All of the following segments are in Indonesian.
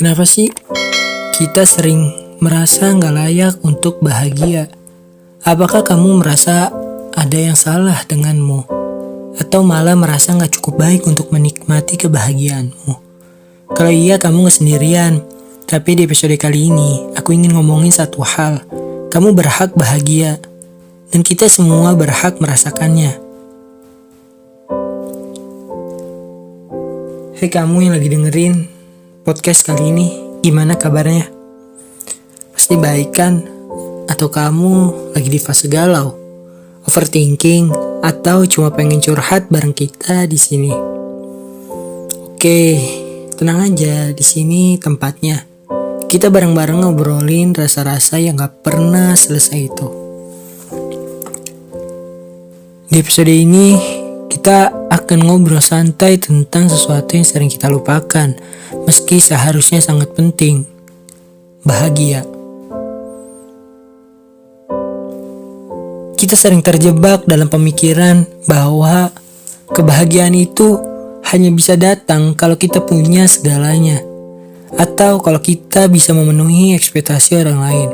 Kenapa sih kita sering merasa gak layak untuk bahagia? Apakah kamu merasa ada yang salah denganmu? Atau malah merasa gak cukup baik untuk menikmati kebahagiaanmu? Kalau iya, kamu gak sendirian. Tapi di episode kali ini, aku ingin ngomongin satu hal. Kamu berhak bahagia. Dan kita semua berhak merasakannya. Hei kamu yang lagi dengerin podcast kali ini, gimana kabarnya? Pasti baik kan? Atau kamu lagi di fase galau, overthinking, atau cuma pengen curhat bareng kita di sini? Oke, tenang aja, di sini tempatnya. Kita bareng-bareng ngobrolin rasa-rasa yang gak pernah selesai itu. Di episode ini, kita akan ngobrol santai tentang sesuatu yang sering kita lupakan, meski seharusnya sangat penting. Bahagia. Kita sering terjebak dalam pemikiran bahwa kebahagiaan itu hanya bisa datang kalau kita punya segalanya, atau kalau kita bisa memenuhi ekspektasi orang lain.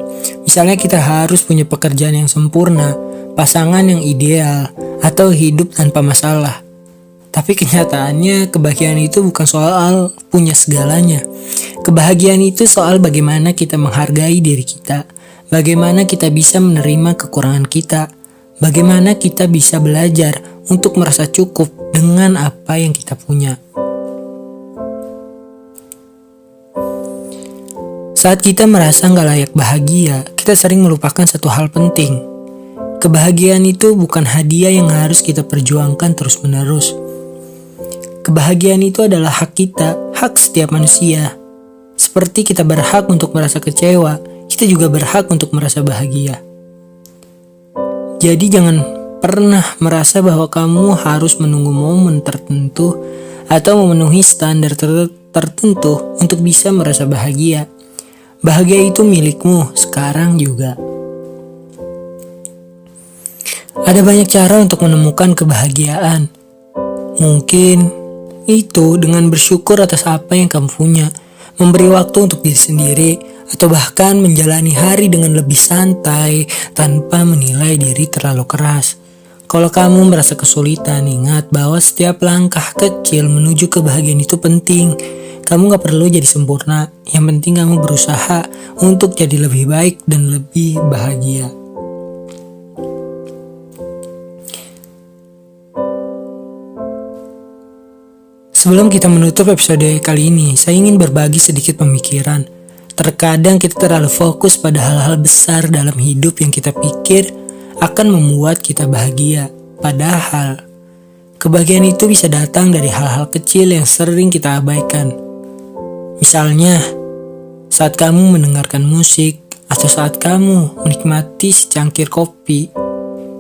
Misalnya kita harus punya pekerjaan yang sempurna, pasangan yang ideal, atau hidup tanpa masalah. Tapi kenyataannya kebahagiaan itu bukan soal punya segalanya. Kebahagiaan itu soal bagaimana kita menghargai diri kita, bagaimana kita bisa menerima kekurangan kita, bagaimana kita bisa belajar untuk merasa cukup dengan apa yang kita punya. Saat kita merasa gak layak bahagia, kita sering melupakan satu hal penting. Kebahagiaan itu bukan hadiah yang harus kita perjuangkan terus-menerus. Kebahagiaan itu adalah hak kita, hak setiap manusia. Seperti kita berhak untuk merasa kecewa, kita juga berhak untuk merasa bahagia. Jadi jangan pernah merasa bahwa kamu harus menunggu momen tertentu atau memenuhi standar tertentu untuk bisa merasa bahagia. Bahagia itu milikmu sekarang juga. Ada banyak cara untuk menemukan kebahagiaan. Mungkin itu dengan bersyukur atas apa yang kamu punya, memberi waktu untuk diri sendiri, atau bahkan menjalani hari dengan lebih santai tanpa menilai diri terlalu keras. Kalau kamu merasa kesulitan, ingat bahwa setiap langkah kecil menuju kebahagiaan itu penting. Kamu gak perlu jadi sempurna, yang penting kamu berusaha untuk jadi lebih baik dan lebih bahagia. Sebelum kita menutup episode kali ini, saya ingin berbagi sedikit pemikiran. Terkadang kita terlalu fokus pada hal-hal besar dalam hidup yang kita pikir akan membuat kita bahagia. Padahal, kebahagiaan itu bisa datang dari hal-hal kecil yang sering kita abaikan. Misalnya, saat kamu mendengarkan musik, atau saat kamu menikmati secangkir kopi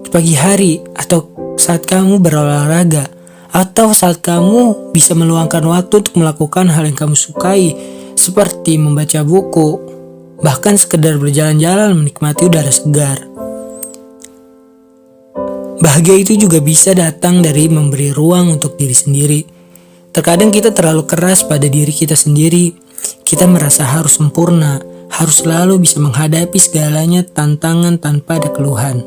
di pagi hari, atau saat kamu berolahraga, atau saat kamu bisa meluangkan waktu untuk melakukan hal yang kamu sukai, seperti membaca buku, bahkan sekedar berjalan-jalan menikmati udara segar. Bahagia itu juga bisa datang dari memberi ruang untuk diri sendiri. Terkadang kita terlalu keras pada diri kita sendiri. Kita merasa harus sempurna, harus selalu bisa menghadapi segalanya tantangan tanpa ada keluhan.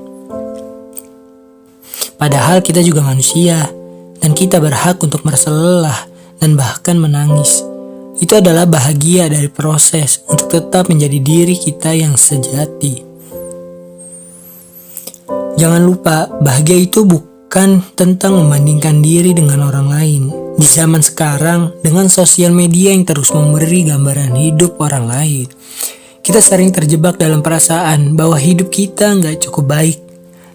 Padahal kita juga manusia. Dan kita berhak untuk merasa lelah dan bahkan menangis. Itu adalah bahagia dari proses untuk tetap menjadi diri kita yang sejati. Jangan lupa, bahagia itu bukan tentang membandingkan diri dengan orang lain. Di zaman sekarang, dengan sosial media yang terus memberi gambaran hidup orang lain, kita sering terjebak dalam perasaan bahwa hidup kita gak cukup baik.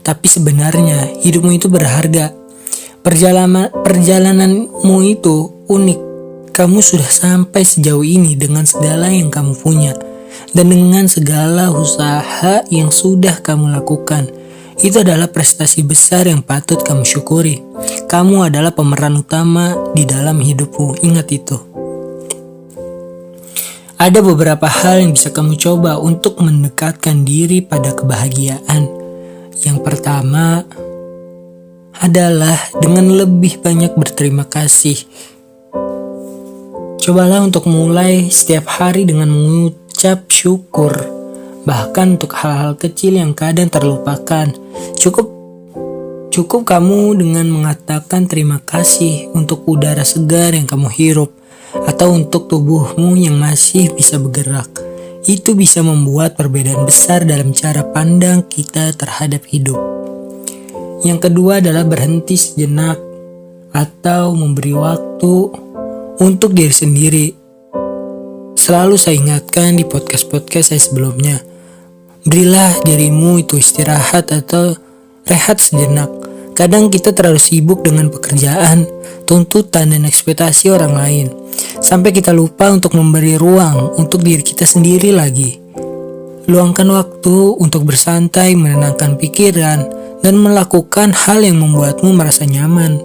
Tapi sebenarnya hidupmu itu berharga. Perjalananmu itu unik. Kamu sudah sampai sejauh ini dengan segala yang kamu punya. Dan dengan segala usaha yang sudah kamu lakukan. Itu adalah prestasi besar yang patut kamu syukuri. Kamu adalah pemeran utama di dalam hidupmu. Ingat itu. Ada beberapa hal yang bisa kamu coba untuk mendekatkan diri pada kebahagiaan. Yang pertama adalah dengan lebih banyak berterima kasih. Cobalah untuk mulai setiap hari dengan mengucap syukur, bahkan untuk hal-hal kecil yang kadang terlupakan. Cukup kamu dengan mengatakan terima kasih untuk udara segar yang kamu hirup, atau untuk tubuhmu yang masih bisa bergerak. Itu bisa membuat perbedaan besar dalam cara pandang kita terhadap hidup. Yang kedua adalah berhenti sejenak atau memberi waktu untuk diri sendiri. Selalu saya ingatkan di podcast-podcast saya sebelumnya, berilah dirimu itu istirahat atau rehat sejenak. Kadang kita terlalu sibuk dengan pekerjaan, tuntutan, dan ekspektasi orang lain, sampai kita lupa untuk memberi ruang untuk diri kita sendiri lagi. Luangkan waktu untuk bersantai, menenangkan pikiran, dan melakukan hal yang membuatmu merasa nyaman.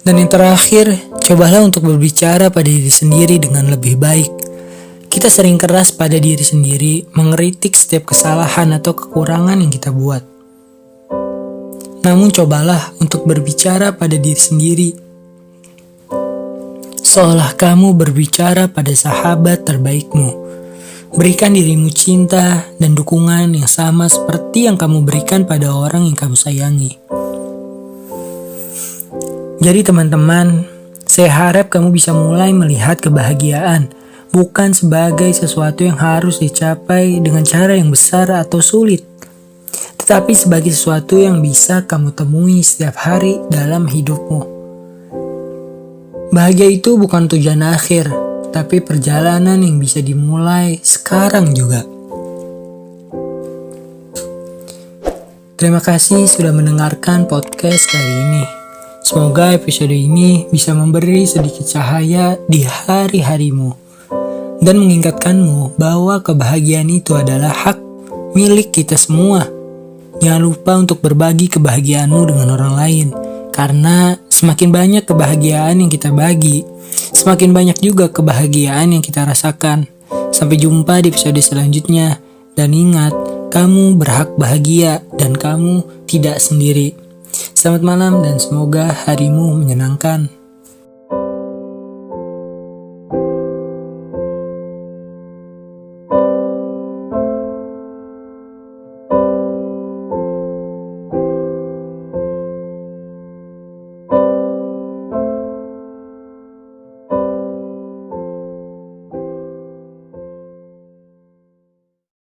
Dan yang terakhir, cobalah untuk berbicara pada diri sendiri dengan lebih baik. Kita sering keras pada diri sendiri, mengkritik setiap kesalahan atau kekurangan yang kita buat. Namun cobalah untuk berbicara pada diri sendiri, seolah kamu berbicara pada sahabat terbaikmu. Berikan dirimu cinta dan dukungan yang sama seperti yang kamu berikan pada orang yang kamu sayangi. Jadi teman-teman, saya harap kamu bisa mulai melihat kebahagiaan bukan sebagai sesuatu yang harus dicapai dengan cara yang besar atau sulit, tetapi sebagai sesuatu yang bisa kamu temui setiap hari dalam hidupmu. Bahagia itu bukan tujuan akhir, tapi perjalanan yang bisa dimulai sekarang juga. Terima kasih sudah mendengarkan podcast kali ini. Semoga episode ini bisa memberi sedikit cahaya di hari-harimu dan mengingatkanmu bahwa kebahagiaan itu adalah hak milik kita semua. Jangan lupa untuk berbagi kebahagiaanmu dengan orang lain, karena semakin banyak kebahagiaan yang kita bagi, semakin banyak juga kebahagiaan yang kita rasakan. Sampai jumpa di episode selanjutnya, dan ingat, kamu berhak bahagia dan kamu tidak sendiri. Selamat malam dan semoga harimu menyenangkan.